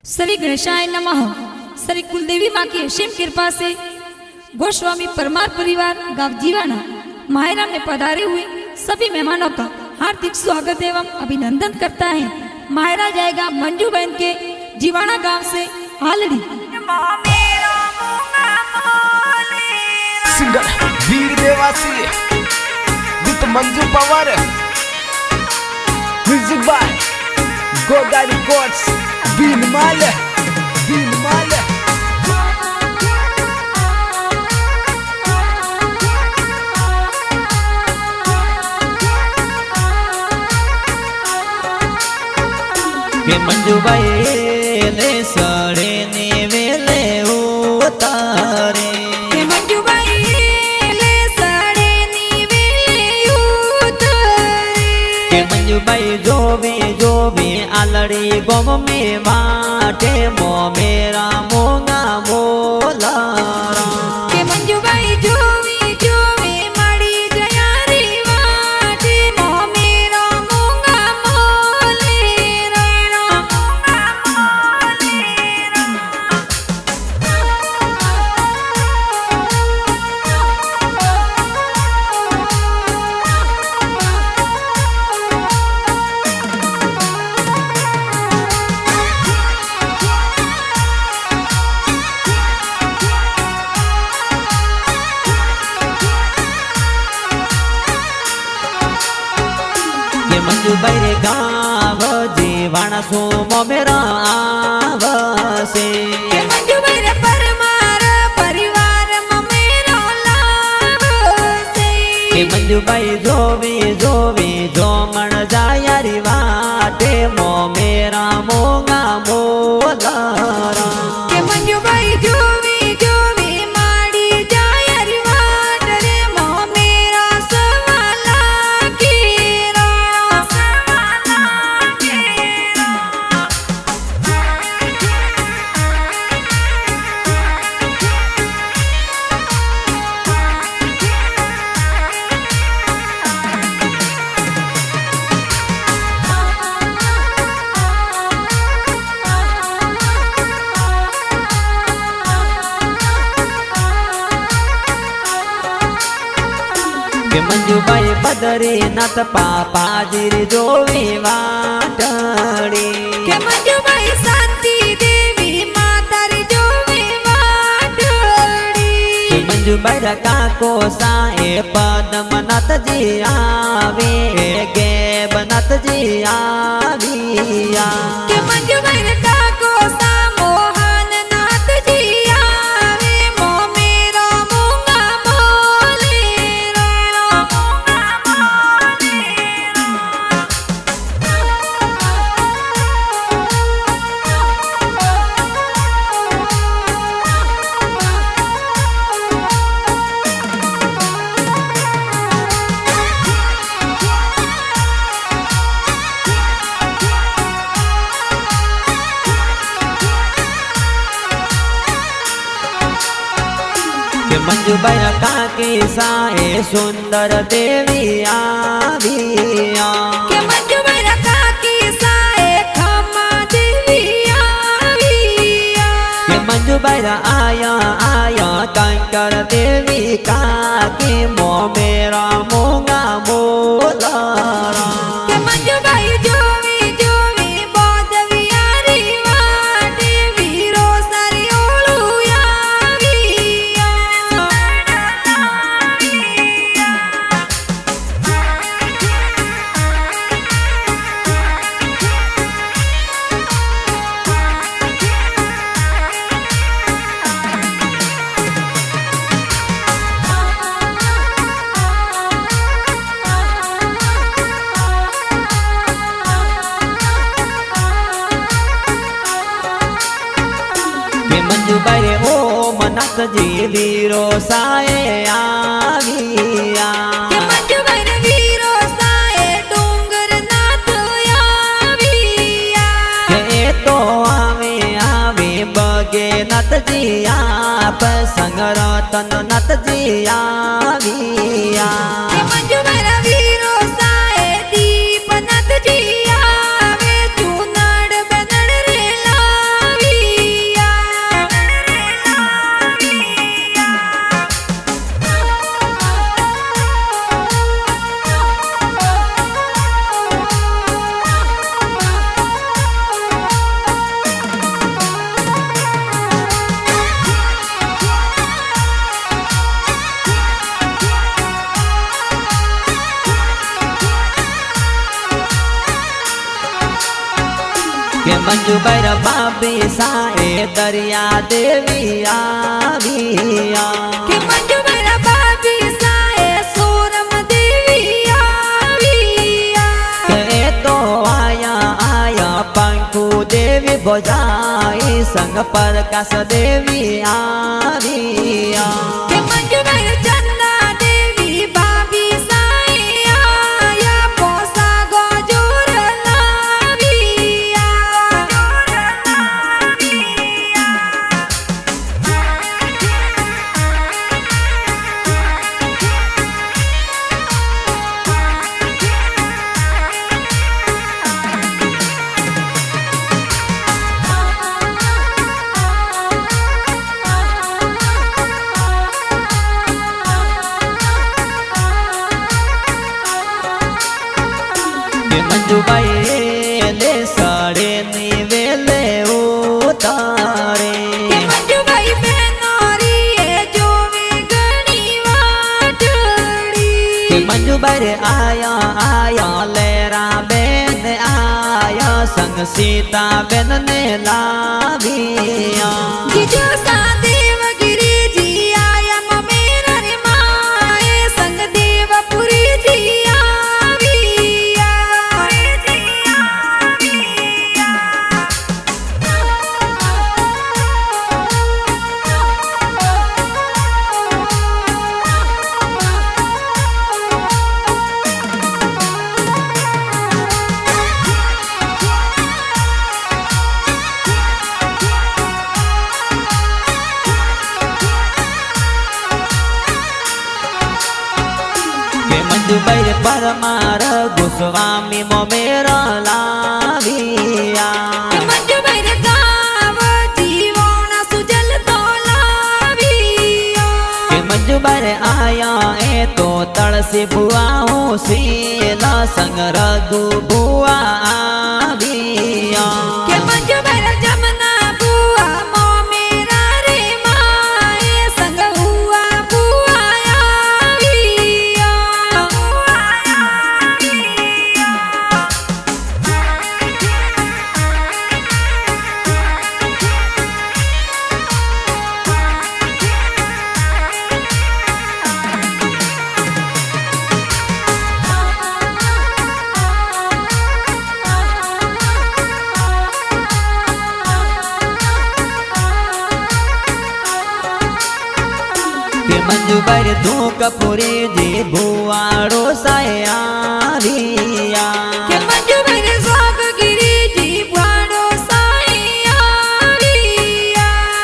श्री गणेशाय नमः। श्री कुलदेवी माँ की असीम कृपा से गोस्वामी परमार परिवार गांव जीवाना मायराम में पधारे हुए सभी मेहमानों का हार्दिक स्वागत एवं अभिनंदन करता है। मायरा जाएगा मंजू बहन के जीवाना गांव से Haldi. Singer Veer Dewasi with Manju Pawar, music by Goga Records, Bhinmal Bhinmal. के मंजू बाई ले सड़े ने वेले उतारे, के मंजू बाई ले सड़े ने वेले उतारे, के मंजू बाई जोवे आलड़ी गोम में वाटे मो मेरा मोंगा मोलारा, के मंजू बाई जोवे माड़ी जयारी वाटे मो मेरा मोंगा मोलेरा। के मंजू बाई रे गाव जीवाना सो मो मेरा आवसे, के मंजू बाई रे परमार परिवार में मेरो लाभ से, के मंजू बाई जोवे जोमण जायारी वाटे मो मेरा मोंगा मोलारा, के मंजू बाई जोवे माड़ी जायारी वाट रे मो मेरा सवाला केरा। के मंजू बाई बद्रीनाथ पापा जी जोवी वाटड़ी, के मंजू बाई शांति देवी माता रे जोवे वाटड़ी, के मंजू बाई काको साए पद्मनाथ जी आवे गे बनत जी आविया, के मंजू बाई रे काको सा मोहन नाथ जी आवे मो मेरा मोंगा मोलेरा। के मंजू बाई काकी साए सुंदर देवी आविया, के मंजू बाई रे काकी साए खम्मा देवी आविया, के मंजू बाई आया कंकर देवी काकी मो मेरा मोंगा मोलारा, के मंजू बाई जोवे बौद्धविहारी वाटे वीरो सारी ओळू आविया। के मंजू बाई रे ओम नाथ जी वीरो साए आविया, के मंजू बाई रे वीरो साए डोंगर नाथ आविया, के तो आवे बगे नाथ जी आप संग रतन नाथ जी आविया, के मंजू बाई रे वीरो साए दीप नाथ जी आवे चूनड़ बनड़ रे लावी। मंजू बैर बाबी साए दरिया देवी आविया के मंजू मेरा बाबी साए सोरम देवी आविया के तो आया आया पंकु देवी बोजाई संग प्रकाश देवी आविया के मंजू मेरा चंदा देवी बाबी साए आया पोसा गोजूर लाविया मंजू बाई ले साड़े वेले उतारे के मंजू भाई बेनारी है जो वे गणी वाटड़ी के मंजू बाई आया आया लेरा बेन आया संग सीता बेन ने लाविया जिजो सा देवगिरी जी आया मेरा रे माए संग देवपुरी जी आविया के मंजू बाई परमार गोस्वामी मोमेरा लाविया के मंजू मेरे गाव जीवना सुजल तो लाविया के मंजू बाई आया ए तो तड़सी बुआ हूँ सीला संग रघु बुआ आविया के मंजू मेरा जमुना बुआ मो मेरा रे माए संग हुआ बुआ आविया के मंजू बाई धूक पुरी जी बुआड़ो सायारिया के मंजू मेरे सोग गिरी जी बुआड़ो सायारिया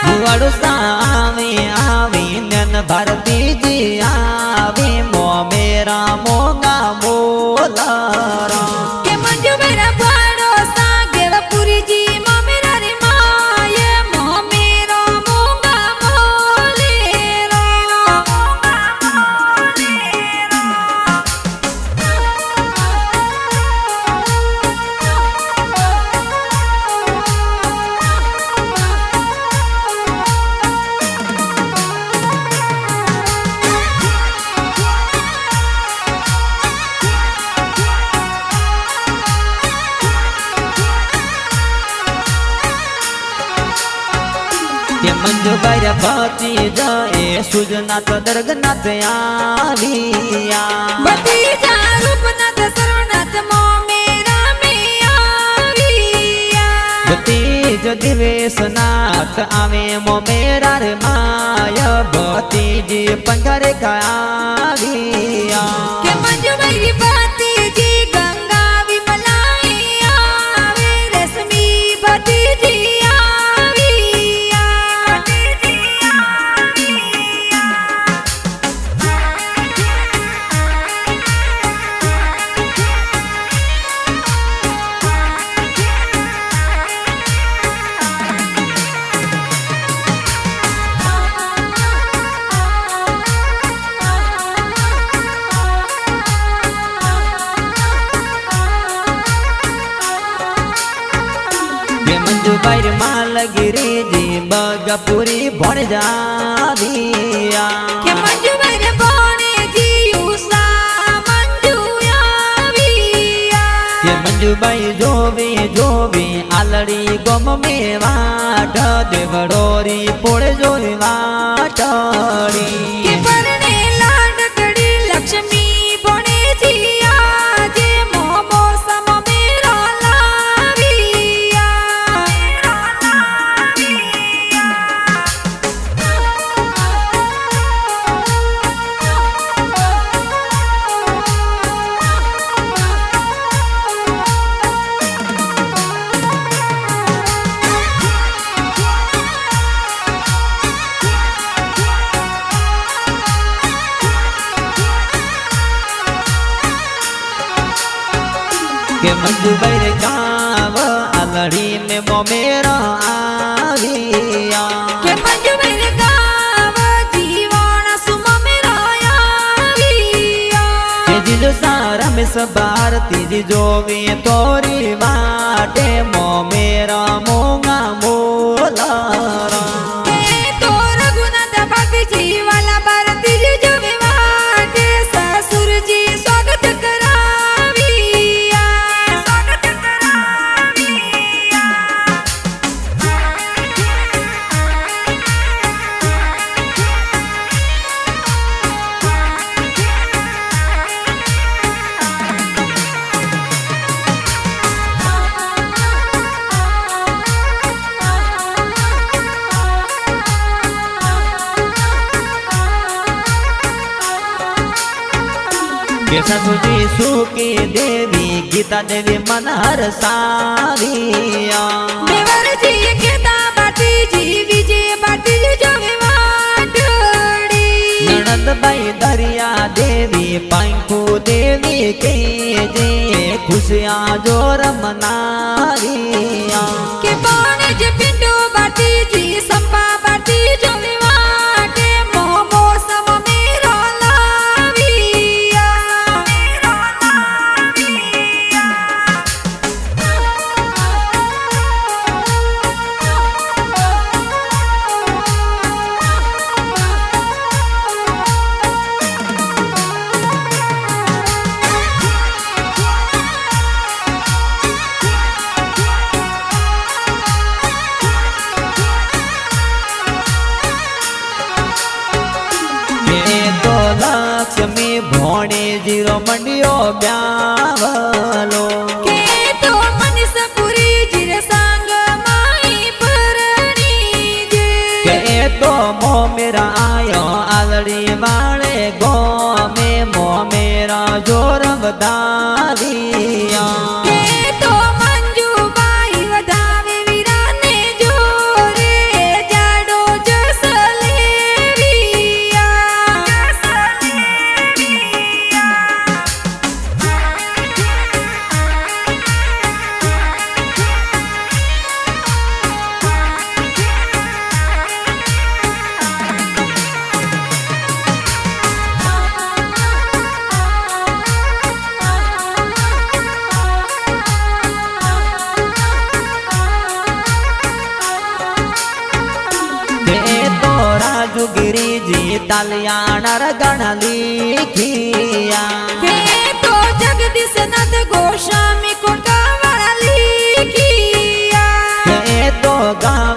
बुआड़ो सावी आवी नन भारती जी आवी मो मेरा मोगा मोलारा के मंजू मेरा बुआड़ो सा देवपुरी जी मो मेरा रे माए मो मेरा मोगा मोलेरा के मंजू बाई भती जाए सुजनाथ दर्गनाथ आविया भतीजा रूपनाथ सर्वनाथ मो मेरा में आविया भतीज दिवेशनाथ आवे मो मेरा रे माया भतीजी पंखर का आविया के मंजू मेरी भतीजी गंगा विमलाई आवे रश्मि भतीजी आविया के मंजू बाई मालगिरी जी बगपुरी भर जाविया के मंजू मेरे बोने जी उषा मंजू आविया के मंजू મંજુબાઈ જોવી જોવી આલડી ગમ મે વાટ દેવડોરી પોળે જોઈ વાટડી કે પરણે લાડકડી લક્ષ્મી ભણે જીયા જે મોમો સમ મેરા કે મંજુબાઈ ગાવ આલડી મે મોમેરા આવિયા કે મંજુબાઈ ગાવ જીવણ સુમ મેરા આવિયા કે જીજો સારા મે સબાર તીજી જોવી તોરી વાટે મોમેરા મોંગા મોલારા કે તો રઘુનાથ ભક્ત જીવાલા ભારતી જોવે વાટે સસુરજી સ્વાગત કે સસુજી સુકી દેવી ગીતા દેવી મન હરસાવિયા દેવરજી કેતા બાટીજી વિજે બાટીજી જોવે વાટડી નણંદબાઈ દરિયા દેવી પાંખુ દેવી કે જે ખુશિયા જોર મનારિયા કે બાણે જે પિંડો બાટીજી સંપા બાટી જોવે વાટે મોમો સમ મેરો લક્ષ્મી ભોણે જીરો મંડિયો બ્યાવલો કે તો મનસપુરી જીર સંગ માઈ પરણી જે કે તો મોમેરા આયો આલડી વાળે ગો મે મોમેરા જોર વધાવિયા કે તો મંજુબાઈ વધાવે વીરાને જોરે જાડો જસ રાજુગીરીજી તાલિયાણા ગણલી ખિયા કે તો જગદીશ નંદ ગોસ્વામી કોટવાળા લીખિયા કે તો ગા